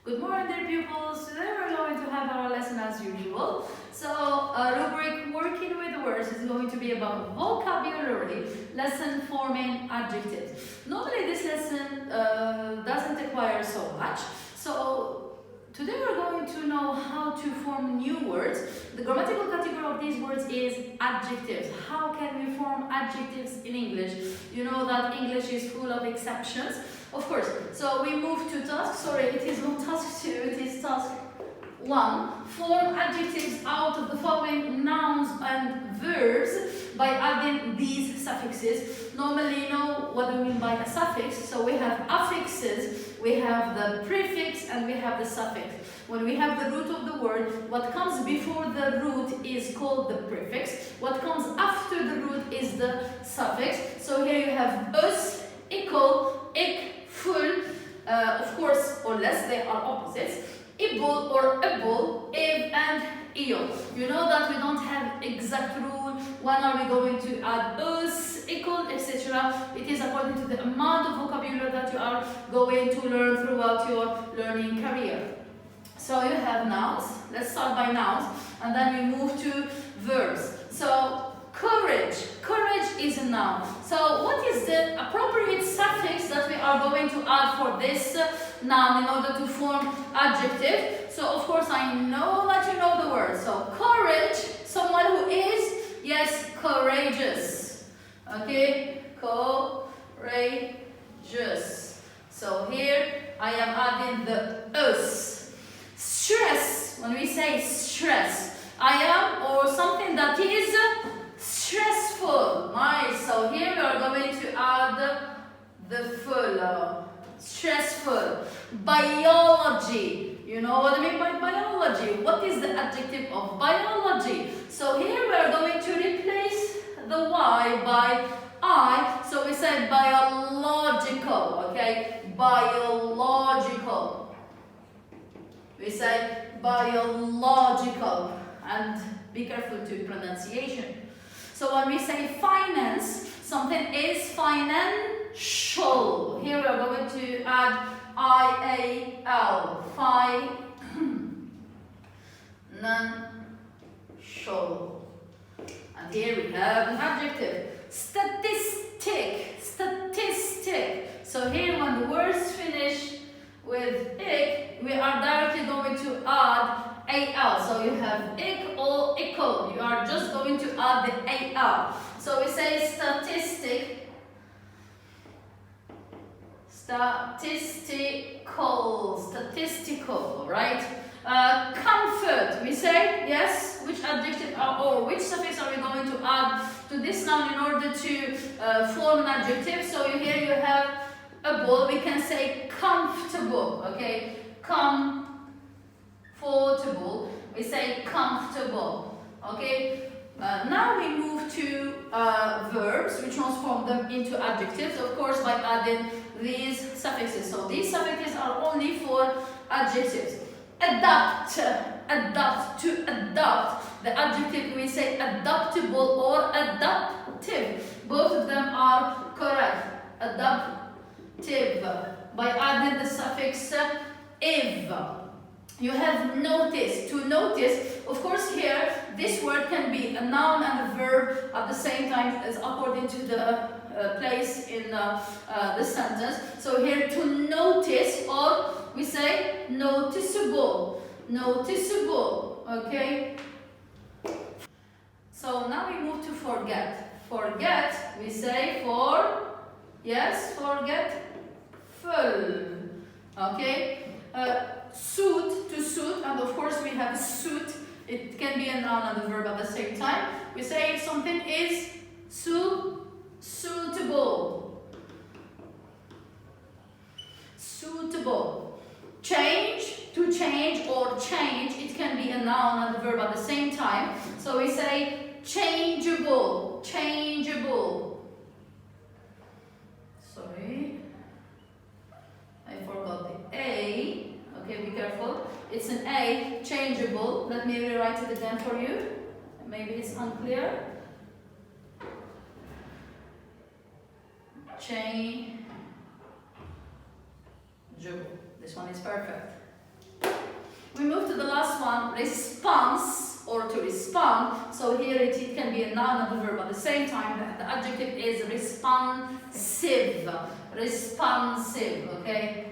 Good morning, dear pupils. Today we're going to have our lesson as usual. So, rubric working with words is going to be about vocabulary, lesson forming adjectives. Normally this lesson doesn't require so much. So, today we're going to know how to form new words. The grammatical category of these words is adjectives. How can we form adjectives in English? You know that English is full of exceptions. Of course, so we move to task, sorry, it is not task 2, it is task 1. Form adjectives out of the following nouns and verbs by adding these suffixes. Normally, you know what we mean by a suffix. So we have affixes, we have the prefix, and we have the suffix. When we have the root of the word, what comes before the root is called the prefix. What comes after the root is the suffix. So here you have us, equal, ik, full, of course, or less, they are opposites. Ibul or ibul, if and io. You know that we don't have exact rule. When are we going to add us, equal, etc. It is according to the amount of vocabulary that you are going to learn throughout your learning career. So you have nouns. Let's start by nouns, and then we move to verbs. So courage. Courage is a noun. So what is the appropriate suffix that we are going to add for this noun in order to form adjective? So of course I know that you know the word. So courage, someone who is, yes, courageous. Okay, courageous. So here I am adding the us. Stress, when we say stress, I am or something that is stressful. Nice. So here we are going to add the full. Stressful. Biology. You know what I mean by biology? What is the adjective of biology? So here we are going to replace the y by I. So we say biological. Okay? Biological. We say biological. And be careful to pronunciation. So when we say finance, something is financial. Here we are going to add I-A-L. Financial. And here we have an adjective. Statistic. Statistic. So here when the words finish with ik, we are directly going to add AL. So you have ik or equal. You are just going to add the AL. So we say statistic. Statistical. Statistical, right? Comfort. We say, yes, which adjective or which suffix are we going to add to this noun in order to form an adjective? So here you have a ball. We can say comfortable. Okay, comfortable. We say comfortable. Okay. Now we move to verbs. We transform them into adjectives, of course, by adding these suffixes. So these suffixes are only for adjectives. Adapt. Adapt. To adopt. The adjective we say adaptable or adaptive. Both of them are correct. Adaptive. By adding the suffix if. You have notice. To notice, of course here, this word can be a noun and a verb at the same time as according to the place in the sentence. So here to notice, or we say noticeable. Noticeable, okay? So now we move to forget. Forget, we say yes, forgetful, okay? Suit, to suit, and of course we have suit. It can be a noun and a verb at the same time. We say if something is suitable. Suitable. Change, to change or change. It can be a noun and a verb at the same time. So we say changeable. Changeable. Sorry. I forgot the A. Okay, be careful. It's an A, changeable. Let me rewrite it again for you. Maybe it's unclear. Changeable. This one is perfect. We move to the last one, response, or to respond. So here it can be a noun and a verb at the same time. The adjective is responsive. Responsive, okay?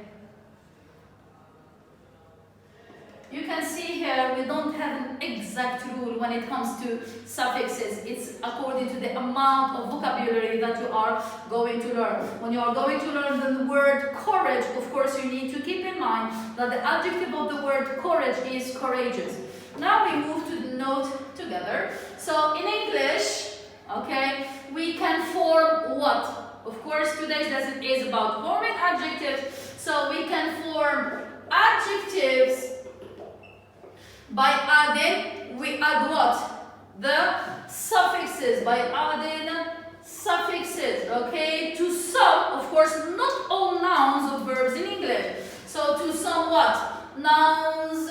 You can see here we don't have an exact rule when it comes to suffixes. It's according to the amount of vocabulary that you are going to learn. When you are going to learn the word courage, of course you need to keep in mind that the adjective of the word courage is courageous. Now we move to the note together. So in English, okay, we can form what? Of course today's lesson is about forming adjectives. So we can form adjectives by adding, we add what? The suffixes, by adding suffixes, okay? To some, of course, not all nouns or verbs in English. So to some what? Nouns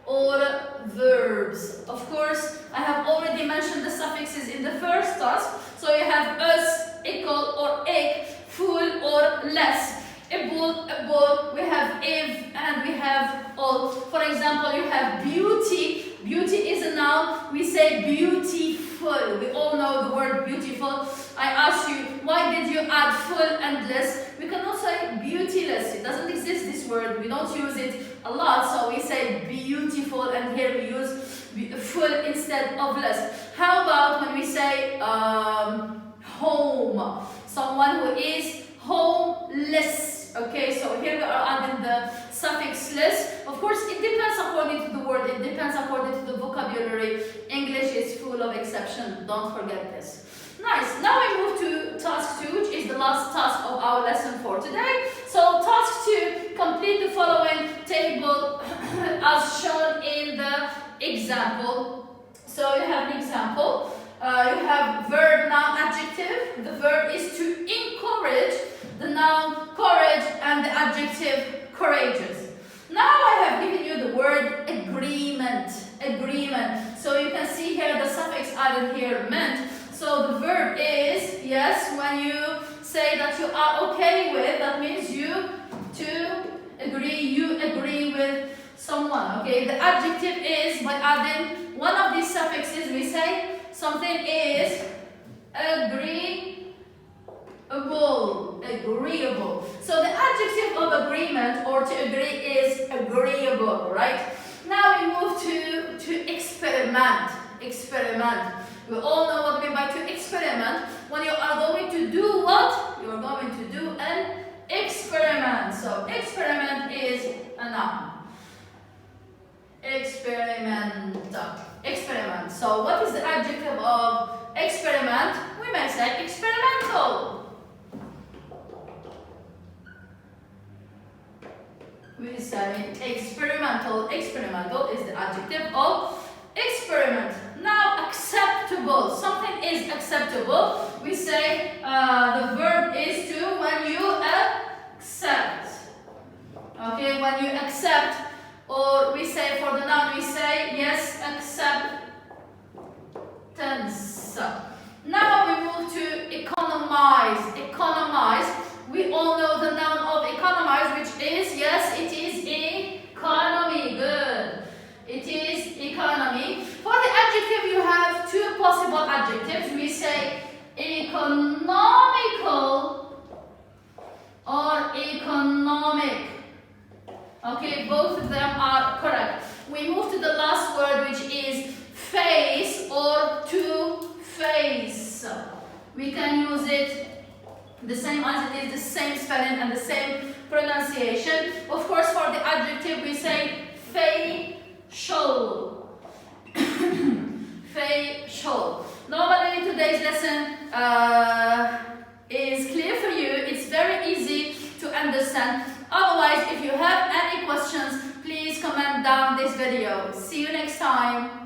or verbs. Of course, I have already mentioned the suffixes in the first task. So you have us, equal or ek, full or less. Able, we have if, and we have all. For example, you have beauty. Beauty is a noun. We say beautiful. We all know the word beautiful. I ask you, why did you add full and less? We cannot say beautyless. It doesn't exist, this word. We don't use it a lot, so we say beautiful, and here we use full instead of less. How about when we say home? Someone who is homeless. Okay, so here we are adding the suffix less. Of course, it depends according to the word. It depends according to the vocabulary. English is full of exceptions. Don't forget this. Nice. Now we move to task 2, which is the last task of our lesson for today. So task 2, complete the following table as shown in the example. So you have an example. You have verb, noun, adjective. The verb is to encourage. The noun courage and the adjective courageous. Now I have given you the word agreement. Agreement. So you can see here the suffix added here, meant. So the verb is, yes, when you say that you are okay with, that means you agree with someone. Okay, the adjective is by adding one of these suffixes, we say something is agreeable. So the adjective of agreement or to agree is agreeable, right? Now we move to experiment. Experiment. We all know what we mean by to experiment. When you are going to do what? You are going to do an experiment. So experiment is a noun. Experiment. Experiment. So what is the adjective of experiment? We may say experimental. We say experimental. Experimental is the adjective of experiment. Now acceptable. Something is acceptable. We say the verb is to when you accept. Okay, when you accept, or we say for the noun we say yes, acceptance. Now we move to economize. Economize. We all know the noun of economize, which is, yes, it is economy. Good. It is economy. For the adjective, you have two possible adjectives. We say economical or economic. Okay, both of them are correct. We move to the last word, which is face or to face. We can use it the same as it is, the same spelling and the same pronunciation. Of course, for the adjective, we say facial. Facial. Normally, today's lesson is clear for you. It's very easy to understand. Otherwise, if you have any questions, please comment down this video. See you next time.